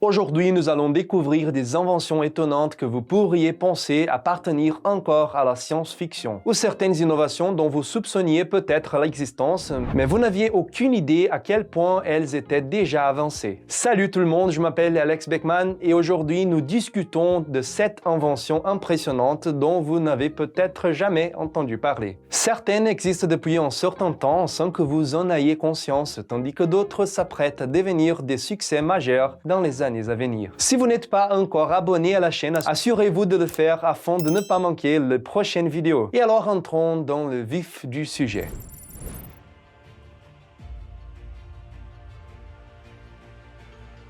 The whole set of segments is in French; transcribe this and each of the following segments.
Aujourd'hui, nous allons découvrir des inventions étonnantes que vous pourriez penser appartenir encore à la science-fiction, ou certaines innovations dont vous soupçonniez peut-être l'existence, mais vous n'aviez aucune idée à quel point elles étaient déjà avancées. Salut tout le monde, je m'appelle Alex Beckman et aujourd'hui nous discutons de 7 inventions impressionnantes dont vous n'avez peut-être jamais entendu parler. Certaines existent depuis un certain temps sans que vous en ayez conscience, tandis que d'autres s'apprêtent à devenir des succès majeurs dans les années à venir. Si vous n'êtes pas encore abonné à la chaîne, assurez-vous de le faire afin de ne pas manquer les prochaines vidéos. Et alors entrons dans le vif du sujet.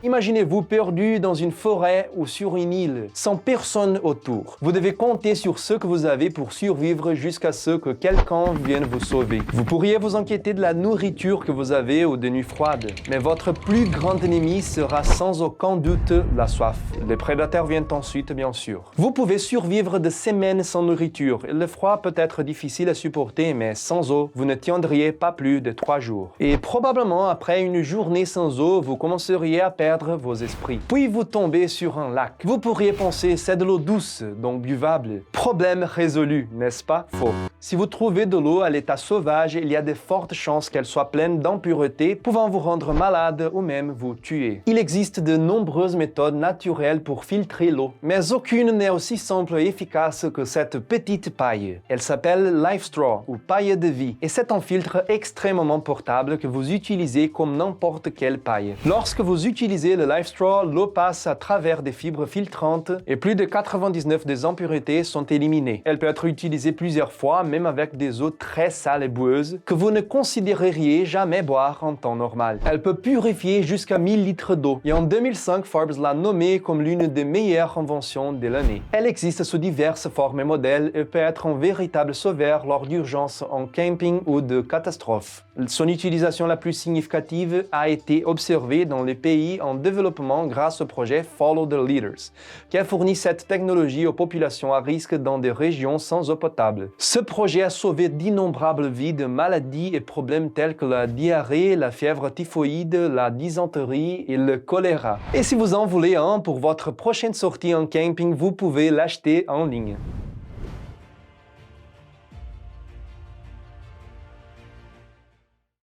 Imaginez-vous perdu dans une forêt ou sur une île, sans personne autour. Vous devez compter sur ce que vous avez pour survivre jusqu'à ce que quelqu'un vienne vous sauver. Vous pourriez vous inquiéter de la nourriture que vous avez ou des nuits froides, mais votre plus grand ennemi sera sans aucun doute la soif. Les prédateurs viennent ensuite, bien sûr. Vous pouvez survivre des semaines sans nourriture. Le froid peut être difficile à supporter, mais sans eau, vous ne tiendriez pas plus de 3 jours. Et probablement, après une journée sans eau, vous commenceriez à perdre vos esprits. Puis vous tombez sur un lac. Vous pourriez penser c'est de l'eau douce, donc buvable. Problème résolu, n'est-ce pas? Faux. Si vous trouvez de l'eau à l'état sauvage, il y a de fortes chances qu'elle soit pleine d'impuretés, pouvant vous rendre malade ou même vous tuer. Il existe de nombreuses méthodes naturelles pour filtrer l'eau, mais aucune n'est aussi simple et efficace que cette petite paille. Elle s'appelle Life Straw ou paille de vie, et c'est un filtre extrêmement portable que vous utilisez comme n'importe quelle paille. Lorsque vous utilisez le Life Straw, l'eau passe à travers des fibres filtrantes et plus de 99% des impuretés sont éliminées. Elle peut être utilisée plusieurs fois, même avec des eaux très sales et boueuses, que vous ne considéreriez jamais boire en temps normal. Elle peut purifier jusqu'à 1000 litres d'eau, et en 2005, Forbes l'a nommée comme l'une des meilleures inventions de l'année. Elle existe sous diverses formes et modèles et peut être un véritable sauveur lors d'urgences en camping ou de catastrophes. Son utilisation la plus significative a été observée dans les pays en développement grâce au projet Follow the Leaders, qui a fourni cette technologie aux populations à risque dans des régions sans eau potable. Ce projet a sauvé d'innombrables vies de maladies et problèmes tels que la diarrhée, la fièvre typhoïde, la dysenterie et le choléra. Et si vous en voulez un pour votre prochaine sortie en camping, vous pouvez l'acheter en ligne.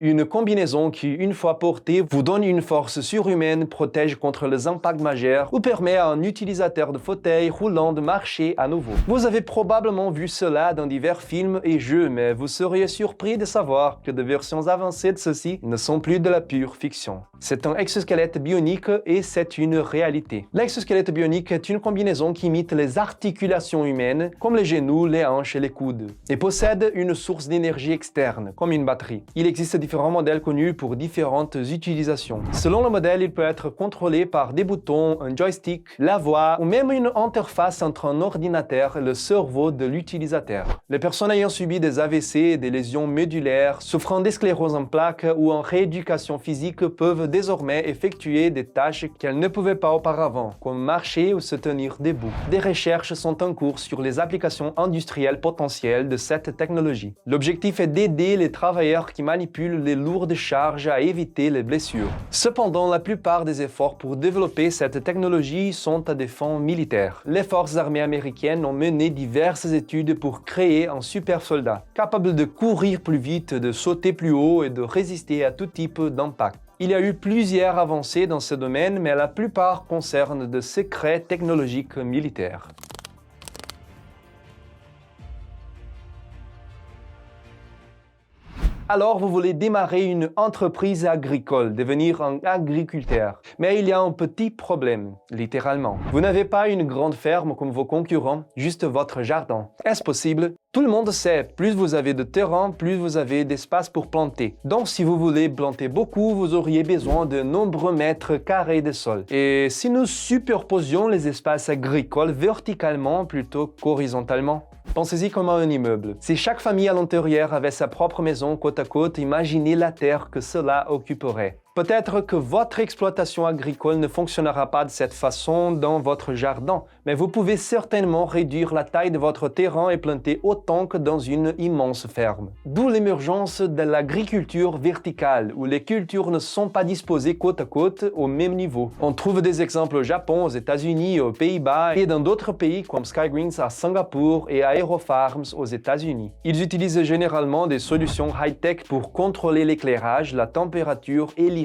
Une combinaison qui, une fois portée, vous donne une force surhumaine, protège contre les impacts majeurs ou permet à un utilisateur de fauteuil roulant de marcher à nouveau. Vous avez probablement vu cela dans divers films et jeux, mais vous seriez surpris de savoir que des versions avancées de ceux-ci ne sont plus de la pure fiction. C'est un exosquelette bionique et c'est une réalité. L'exosquelette bionique est une combinaison qui imite les articulations humaines, comme les genoux, les hanches et les coudes, et possède une source d'énergie externe, comme une batterie. Il existe différents modèles connus pour différentes utilisations. Selon le modèle, il peut être contrôlé par des boutons, un joystick, la voix ou même une interface entre un ordinateur et le cerveau de l'utilisateur. Les personnes ayant subi des AVC, des lésions médulaires, souffrant de sclérose en plaques ou en rééducation physique peuvent désormais effectuer des tâches qu'elles ne pouvaient pas auparavant, comme marcher ou se tenir debout. Des recherches sont en cours sur les applications industrielles potentielles de cette technologie. L'objectif est d'aider les travailleurs qui manipulent les lourdes charges à éviter les blessures. Cependant, la plupart des efforts pour développer cette technologie sont à des fins militaires. Les forces armées américaines ont mené diverses études pour créer un super soldat, capable de courir plus vite, de sauter plus haut et de résister à tout type d'impact. Il y a eu plusieurs avancées dans ce domaine, mais la plupart concernent de secrets technologiques militaires. Alors vous voulez démarrer une entreprise agricole, devenir un agriculteur. Mais il y a un petit problème, littéralement. Vous n'avez pas une grande ferme comme vos concurrents, juste votre jardin. Est-ce possible? Tout le monde sait, plus vous avez de terrain, plus vous avez d'espace pour planter. Donc si vous voulez planter beaucoup, vous auriez besoin de nombreux mètres carrés de sol. Et si nous superposions les espaces agricoles verticalement plutôt qu'horizontalement? Pensez-y comme à un immeuble. Si chaque famille à l'intérieur avait sa propre maison côte à côte, imaginez la terre que cela occuperait. Peut-être que votre exploitation agricole ne fonctionnera pas de cette façon dans votre jardin, mais vous pouvez certainement réduire la taille de votre terrain et planter autant que dans une immense ferme. D'où l'émergence de l'agriculture verticale, où les cultures ne sont pas disposées côte à côte au même niveau. On trouve des exemples au Japon, aux États-Unis, aux Pays-Bas et dans d'autres pays comme Skygreens à Singapour et Aerofarms aux États-Unis. Ils utilisent généralement des solutions high-tech pour contrôler l'éclairage, la température et l'irrigation.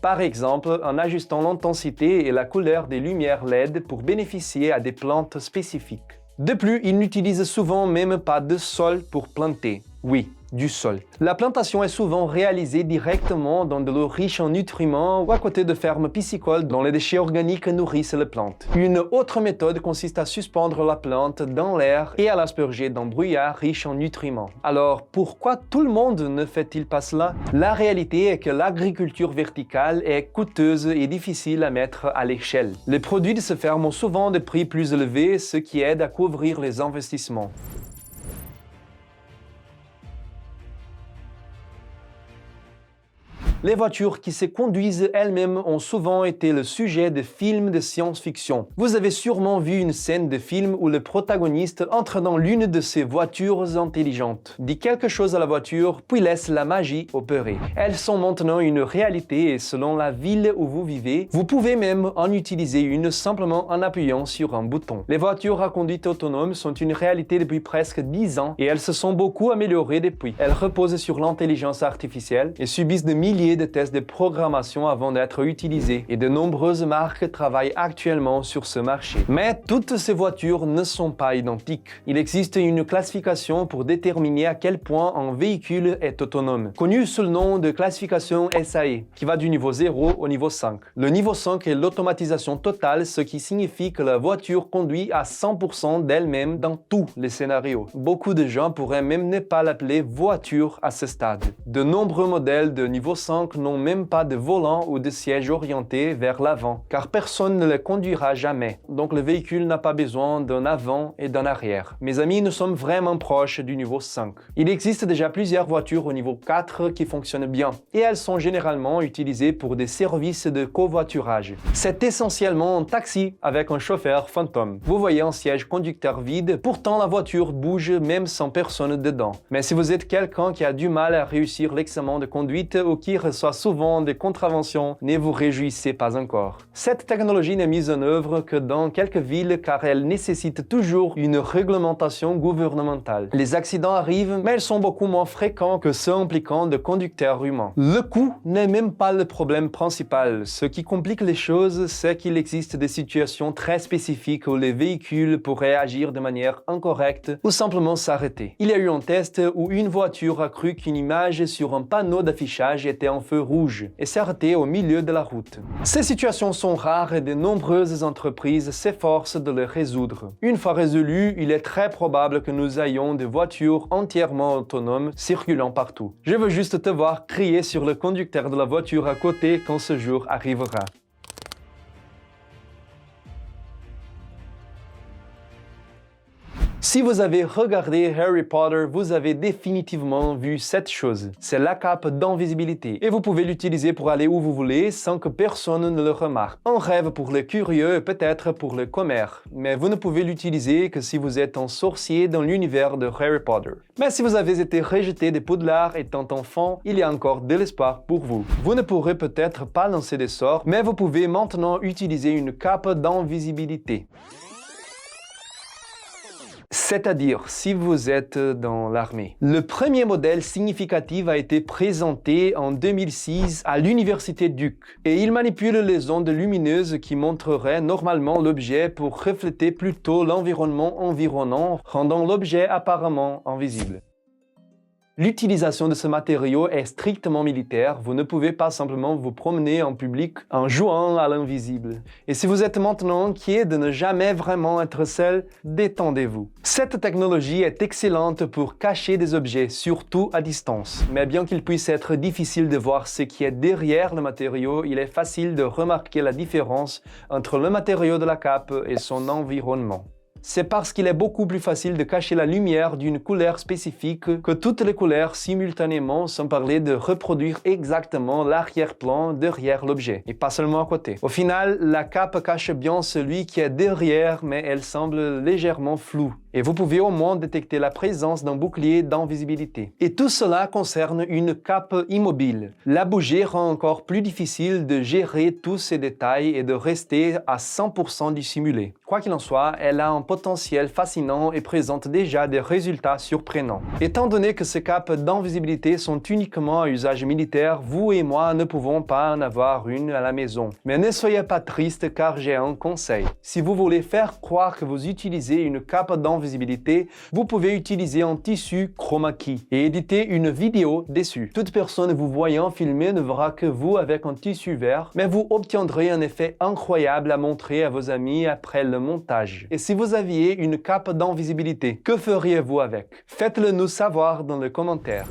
Par exemple, en ajustant l'intensité et la couleur des lumières LED pour bénéficier à des plantes spécifiques. De plus, ils n'utilisent souvent même pas de sol pour planter. Oui, du sol. La plantation est souvent réalisée directement dans de l'eau riche en nutriments ou à côté de fermes piscicoles dont les déchets organiques nourrissent les plantes. Une autre méthode consiste à suspendre la plante dans l'air et à l'asperger dans brouillard riche en nutriments. Alors, pourquoi tout le monde ne fait-il pas cela? La réalité est que l'agriculture verticale est coûteuse et difficile à mettre à l'échelle. Les produits de ces fermes ont souvent des prix plus élevés, ce qui aide à couvrir les investissements. Les voitures qui se conduisent elles-mêmes ont souvent été le sujet de films de science-fiction. Vous avez sûrement vu une scène de film où le protagoniste entre dans l'une de ces voitures intelligentes, dit quelque chose à la voiture, puis laisse la magie opérer. Elles sont maintenant une réalité et selon la ville où vous vivez, vous pouvez même en utiliser une simplement en appuyant sur un bouton. Les voitures à conduite autonome sont une réalité depuis presque 10 ans et elles se sont beaucoup améliorées depuis. Elles reposent sur l'intelligence artificielle et subissent de milliers de tests de programmation avant d'être utilisés et de nombreuses marques travaillent actuellement sur ce marché. Mais toutes ces voitures ne sont pas identiques. Il existe une classification pour déterminer à quel point un véhicule est autonome, connue sous le nom de classification SAE, qui va du niveau 0 au niveau 5. Le niveau 5 est l'automatisation totale, ce qui signifie que la voiture conduit à 100% d'elle-même dans tous les scénarios. Beaucoup de gens pourraient même ne pas l'appeler voiture à ce stade. De nombreux modèles de niveau 5 n'ont même pas de volant ou de siège orienté vers l'avant, car personne ne les conduira jamais. Donc le véhicule n'a pas besoin d'un avant et d'un arrière. Mes amis, nous sommes vraiment proches du niveau 5. Il existe déjà plusieurs voitures au niveau 4 qui fonctionnent bien, et elles sont généralement utilisées pour des services de covoiturage. C'est essentiellement un taxi avec un chauffeur fantôme. Vous voyez un siège conducteur vide, pourtant la voiture bouge même sans personne dedans. Mais si vous êtes quelqu'un qui a du mal à réussir l'examen de conduite ou qui reçoit souvent des contraventions, ne vous réjouissez pas encore. Cette technologie n'est mise en œuvre que dans quelques villes car elle nécessite toujours une réglementation gouvernementale. Les accidents arrivent, mais ils sont beaucoup moins fréquents que ceux impliquant de conducteurs humains. Le coût n'est même pas le problème principal. Ce qui complique les choses, c'est qu'il existe des situations très spécifiques où les véhicules pourraient agir de manière incorrecte ou simplement s'arrêter. Il y a eu un test où une voiture a cru qu'une image sur un panneau d'affichage était en feu rouge et s'est arrêté au milieu de la route. Ces situations sont rares et de nombreuses entreprises s'efforcent de les résoudre. Une fois résolues, il est très probable que nous ayons des voitures entièrement autonomes circulant partout. Je veux juste te voir crier sur le conducteur de la voiture à côté quand ce jour arrivera. Si vous avez regardé Harry Potter, vous avez définitivement vu cette chose. C'est la cape d'invisibilité et vous pouvez l'utiliser pour aller où vous voulez sans que personne ne le remarque. Un rêve pour les curieux et peut-être pour les commères, mais vous ne pouvez l'utiliser que si vous êtes un sorcier dans l'univers de Harry Potter. Mais si vous avez été rejeté des Poudlard étant enfant, il y a encore de l'espoir pour vous. Vous ne pourrez peut-être pas lancer des sorts, mais vous pouvez maintenant utiliser une cape d'invisibilité. C'est-à-dire si vous êtes dans l'armée. Le premier modèle significatif a été présenté en 2006 à l'université Duke et il manipule les ondes lumineuses qui montreraient normalement l'objet pour refléter plutôt l'environnement environnant, rendant l'objet apparemment invisible. L'utilisation de ce matériau est strictement militaire, vous ne pouvez pas simplement vous promener en public en jouant à l'invisible. Et si vous êtes maintenant inquiet de ne jamais vraiment être seul, détendez-vous. Cette technologie est excellente pour cacher des objets, surtout à distance. Mais bien qu'il puisse être difficile de voir ce qui est derrière le matériau, il est facile de remarquer la différence entre le matériau de la cape et son environnement. C'est parce qu'il est beaucoup plus facile de cacher la lumière d'une couleur spécifique que toutes les couleurs simultanément, sans parler de reproduire exactement l'arrière-plan derrière l'objet, et pas seulement à côté. Au final, la cape cache bien celui qui est derrière, mais elle semble légèrement floue. Et vous pouvez au moins détecter la présence d'un bouclier d'invisibilité. Et tout cela concerne une cape immobile. La bouger rend encore plus difficile de gérer tous ces détails et de rester à 100% dissimulé. Quoi qu'il en soit, elle a un potentiel fascinant et présente déjà des résultats surprenants. Étant donné que ces capes d'invisibilité sont uniquement à usage militaire, vous et moi ne pouvons pas en avoir une à la maison. Mais ne soyez pas triste car j'ai un conseil. Si vous voulez faire croire que vous utilisez une cape d'invisibilité, vous pouvez utiliser un tissu chroma key et éditer une vidéo dessus. Toute personne vous voyant filmer ne verra que vous avec un tissu vert, mais vous obtiendrez un effet incroyable à montrer à vos amis après le montage. Et si vous aviez une cape d'invisibilité, que feriez-vous avec? Faites-le nous savoir dans les commentaires.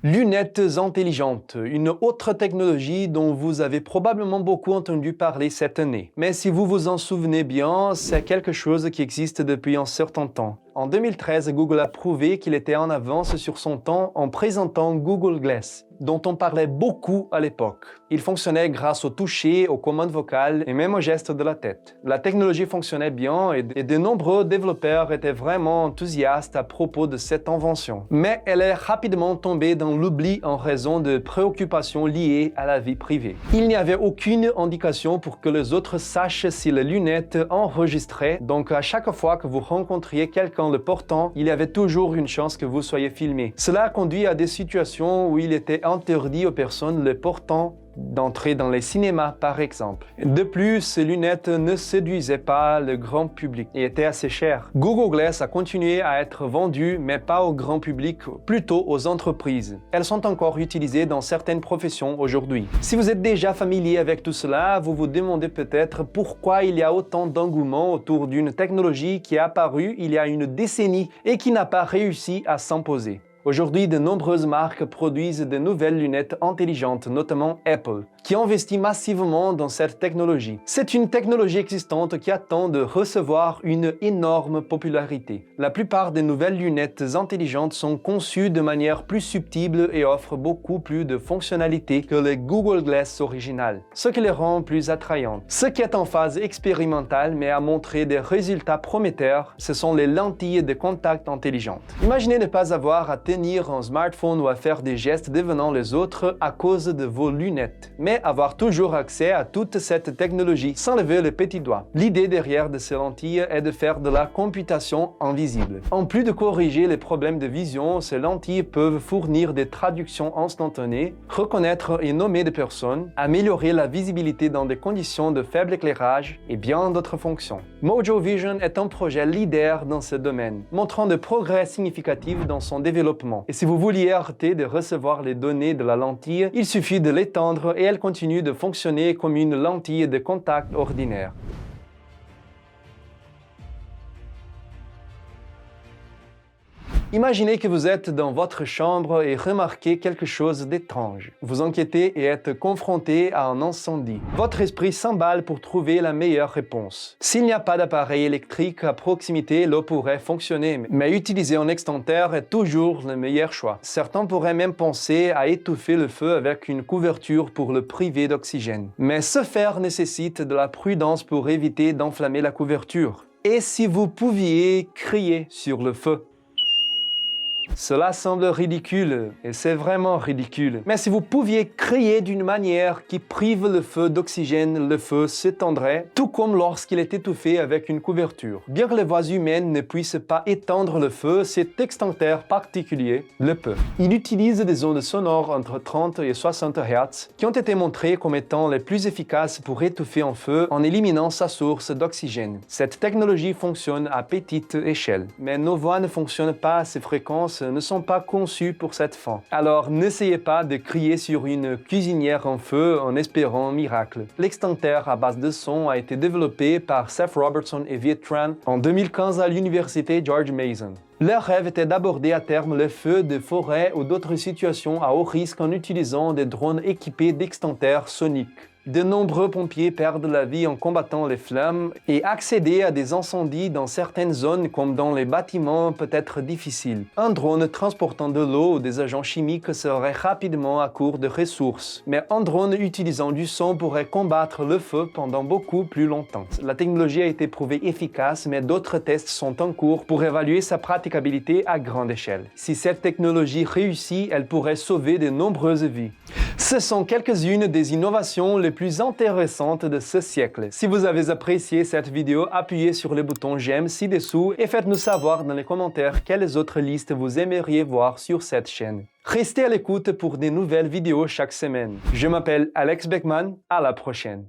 Lunettes intelligentes, une autre technologie dont vous avez probablement beaucoup entendu parler cette année. Mais si vous vous en souvenez bien, c'est quelque chose qui existe depuis un certain temps. En 2013, Google a prouvé qu'il était en avance sur son temps en présentant Google Glass, dont on parlait beaucoup à l'époque. Il fonctionnait grâce au toucher, aux commandes vocales et même aux gestes de la tête. La technologie fonctionnait bien et de nombreux développeurs étaient vraiment enthousiastes à propos de cette invention. Mais elle est rapidement tombée dans l'oubli en raison de préoccupations liées à la vie privée. Il n'y avait aucune indication pour que les autres sachent si les lunettes enregistraient, donc à chaque fois que vous rencontriez quelqu'un le portant, il y avait toujours une chance que vous soyez filmé. Cela a conduit à des situations où il était interdit aux personnes le portant d'entrer dans les cinémas, par exemple. De plus, ces lunettes ne séduisaient pas le grand public et étaient assez chères. Google Glass a continué à être vendu, mais pas au grand public, plutôt aux entreprises. Elles sont encore utilisées dans certaines professions aujourd'hui. Si vous êtes déjà familier avec tout cela, vous vous demandez peut-être pourquoi il y a autant d'engouement autour d'une technologie qui est apparue il y a une décennie et qui n'a pas réussi à s'imposer. Aujourd'hui, de nombreuses marques produisent de nouvelles lunettes intelligentes, notamment Apple, qui investit massivement dans cette technologie. C'est une technologie existante qui attend de recevoir une énorme popularité. La plupart des nouvelles lunettes intelligentes sont conçues de manière plus subtile et offrent beaucoup plus de fonctionnalités que les Google Glass originales, ce qui les rend plus attrayantes. Ce qui est en phase expérimentale mais a montré des résultats prometteurs, ce sont les lentilles de contact intelligentes. Imaginez ne pas avoir à tenir un smartphone ou à faire des gestes devenant les autres à cause de vos lunettes, mais avoir toujours accès à toute cette technologie sans lever le petit doigt. L'idée derrière de ces lentilles est de faire de la computation invisible. En plus de corriger les problèmes de vision, ces lentilles peuvent fournir des traductions instantanées, reconnaître et nommer des personnes, améliorer la visibilité dans des conditions de faible éclairage et bien d'autres fonctions. Mojo Vision est un projet leader dans ce domaine, montrant de progrès significatifs dans son développement. Et si vous vouliez arrêter de recevoir les données de la lentille, il suffit de l'étendre et elle continue de fonctionner comme une lentille de contact ordinaire. Imaginez que vous êtes dans votre chambre et remarquez quelque chose d'étrange. Vous enquêtez et êtes confronté à un incendie. Votre esprit s'emballe pour trouver la meilleure réponse. S'il n'y a pas d'appareil électrique à proximité, l'eau pourrait fonctionner, mais utiliser un extincteur est toujours le meilleur choix. Certains pourraient même penser à étouffer le feu avec une couverture pour le priver d'oxygène. Mais ce faire nécessite de la prudence pour éviter d'enflammer la couverture. Et si vous pouviez crier sur le feu? Cela semble ridicule, et c'est vraiment ridicule. Mais si vous pouviez crier d'une manière qui prive le feu d'oxygène, le feu s'étendrait, tout comme lorsqu'il est étouffé avec une couverture. Bien que les voix humaines ne puissent pas éteindre le feu, cet extincteur particulier le peut. Il utilise des ondes sonores entre 30 et 60 Hz qui ont été montrées comme étant les plus efficaces pour étouffer un feu en éliminant sa source d'oxygène. Cette technologie fonctionne à petite échelle, mais nos voix ne fonctionnent pas à ces fréquences ne sont pas conçus pour cette fin. Alors n'essayez pas de crier sur une cuisinière en feu en espérant un miracle. L'extincteur à base de son a été développé par Seth Robertson et Viet Tran en 2015 à l'université George Mason. Leur rêve était d'aborder à terme les feux de forêt ou d'autres situations à haut risque en utilisant des drones équipés d'extincteurs soniques. De nombreux pompiers perdent la vie en combattant les flammes et accéder à des incendies dans certaines zones comme dans les bâtiments peut être difficile. Un drone transportant de l'eau ou des agents chimiques serait rapidement à court de ressources, mais un drone utilisant du son pourrait combattre le feu pendant beaucoup plus longtemps. La technologie a été prouvée efficace, mais d'autres tests sont en cours pour évaluer sa praticabilité à grande échelle. Si cette technologie réussit, elle pourrait sauver de nombreuses vies. Ce sont quelques-unes des innovations les plus intéressantes de ce siècle. Si vous avez apprécié cette vidéo, appuyez sur le bouton j'aime ci-dessous et faites-nous savoir dans les commentaires quelles autres listes vous aimeriez voir sur cette chaîne. Restez à l'écoute pour des nouvelles vidéos chaque semaine. Je m'appelle Alex Beckman, à la prochaine.